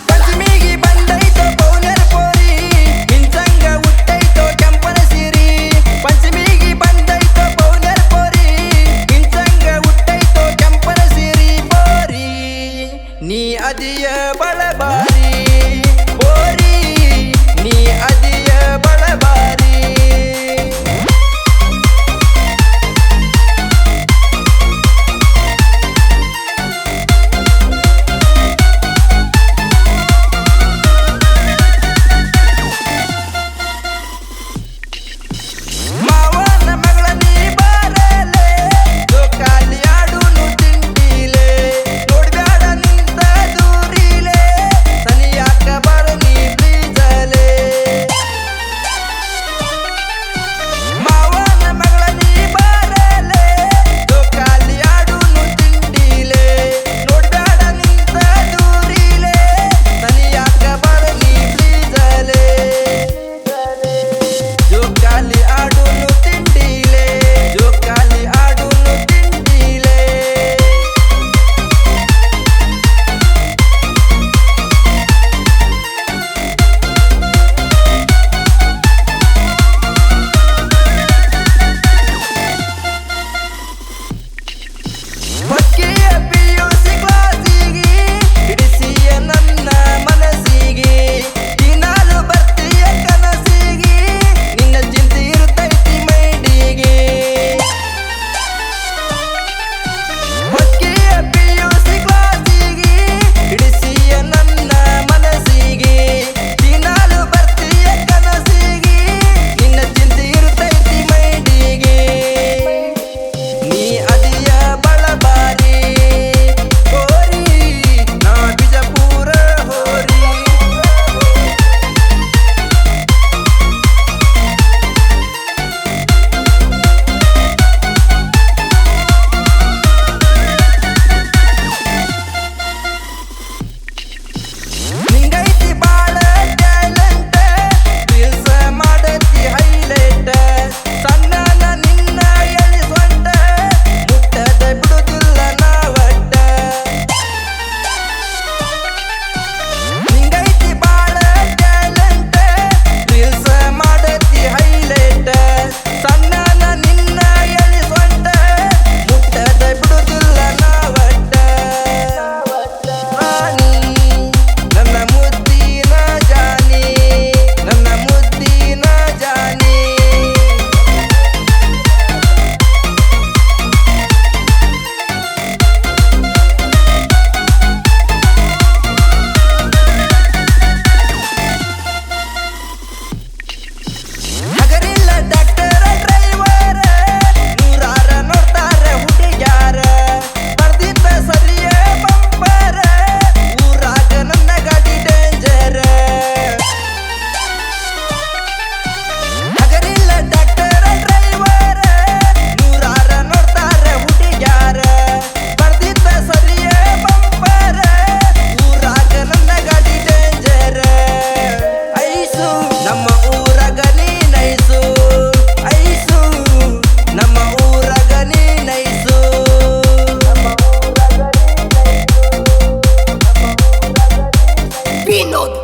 ಪಶ್ಚಿಮಿಗಿ ಬಂದೈತೋ ಪೌನರ್ ಪೋರಿ ಮಿಂಚಂಗ ಹುಟ್ಟೈತೋ ಕೆಂಪನ ಸೀರಿ ಪಶ್ಚಿಮಿಗಿ ಬಂದೈತೋ ಪೌನರ್ ಪೋರಿ ಮಿಂಚಂಗ ಹುಟ್ಟೈತೋ ಕೆಂಪನ ಸೀರಿ ಪೋರಿ ನೀ ಅದಿಯ ಬಳಬಾರಿ ಪೋರಿ ನೀ ಅದಿಯ ಬಳಬಾರಿ ಮಾವನ ಮಗಳ ನೀ ಬಾರಲೆ ಜೋಕಾಲಿ ಆಡುನು ತಿಂಡಿಲೆ ನೋಡ್ಬ್ಯಾಡ ನಿಂತ ದೂರಿಲೆ ಸನಿಯಾಕ ಬರ ನೀ ಪ್ಲೀಜಲೆ ಮಾವನ ಮಗಳ ನೀ ಬಾರಲೆ ಜೋಕಾಲಿ ಆಡುನು ತಿಂಡಿಲೆ ನೋಡ್ಬ್ಯಾಡ ನಿಂತ ದೂರಿಲೆ ಸನಿಯಾಕ ಬರ ನೀ ಪ್ಲೀಜಲೆ ಜೋಕಾಲಿ ಆಡುನು ತಿಂಡಿಲೆ ಜೋಕಾಲಿ ಆಡುನು ತಿಂಡಿಲೆ ಒಕ್ಕಿಯ ಪಿಯುಸಿ ಕ್ಲಾಸಿಗೆ ಹಿಡಿಸಿಯ ನನ್ನ ಮನಸ್ಸಿಗೆ ದಿನಾಲು ಬರ್ತೀಯ ಕನಸಿಗೆ ನಿನ್ನ ಚಿಂತೆ ಇರುತ್ತೈತಿ ಮೈಡಿಗೆ ಒಕ್ಕಿಯ ಪಿಯುಸಿ ಕ್ಲಾಸಿಗೆ ಹಿಡಿಸಿಯ ನನ್ನ ಮನಸ್ಸಿಗೆ ದಿನಾಲು ಬರ್ತೀಯ ಕನಸಿಗೆ ನಿನ್ನ ಚಿಂತೆ ಇರುತ್ತೈತಿ ಮೈಡಿಗೆ ನೀ ಅದಿಯ ಬಳಬಾರಿ ಹೋರಿ ನಾ ಬಿಜಾಪುರ ಹೋರಿ ನಿಂಗೈತಿ ಬಾಳ ಟ್ಯಾಲೆಂಟ್ ರೀಲ್ಸ್ ಮಾಡತಿ ಹೈಲೈಟ್ ಸಣ್ಣನ ನಿನ್ನ ಎಳಿ ಸೊಂಟ ಮುಟ್ಟದ ಬಿಡುದಿಲ್ಲ ನಾವಟ್ಟ ನಿಂಗೈತಿ ಬಾಳ ಟ್ಯಾಲೆಂಟ್ ರೀಲ್ಸ್ ಮಾಡತಿ ಹೈಲೈಟ್ ಸಣ್ಣನ ನಿನ್ನ ಎಳಿ ಸೊಂಟ ಮುಟ್ಟದ ಬಿಡುದಿಲ್ಲ ನಾವಟ್ಟ ರಾಣಿ ನನ್ನ ಮುದ್ದಿನ ಜಾನಿ ನನ್ನ ಮುದ್ದಿನ ಜಾನಿ ಹಗರಿಲ್ಲ ಡಾಕ್ಟರ್ ಡ್ರೈವರ್ ನೂರಾರ ನೋಡ್ತಾರ ಹುಡುಗ್ಯಾರ ಬರ್ದಿದ್ದ ಸರಿಯ ಬಂಪರ ಊರಾಗ ನನ್ನ ಗಾಡಿ ಡೇಂಜರ್ ಹಗರಿಲ್ಲ ಡಾಕ್ಟರ್ ಡ್ರೈವರ್ ನೂರಾರ ನೋಡ್ತಾರ ಹುಡುಗ್ಯಾರ ಬರ್ದಿದ್ದ ಸರಿಯ ಬಂಪರ ಊರಾಗ ನನ್ನ ಗಾಡಿ ಡೇಂಜರ್ ಐಸು ನಮ್ಮ ಊರಾಗ ನೀ ನೈಸು ಐಸು ನಮ್ಮ ಊರಾಗ ನೀ ನೈಸು ವಿನೋದ್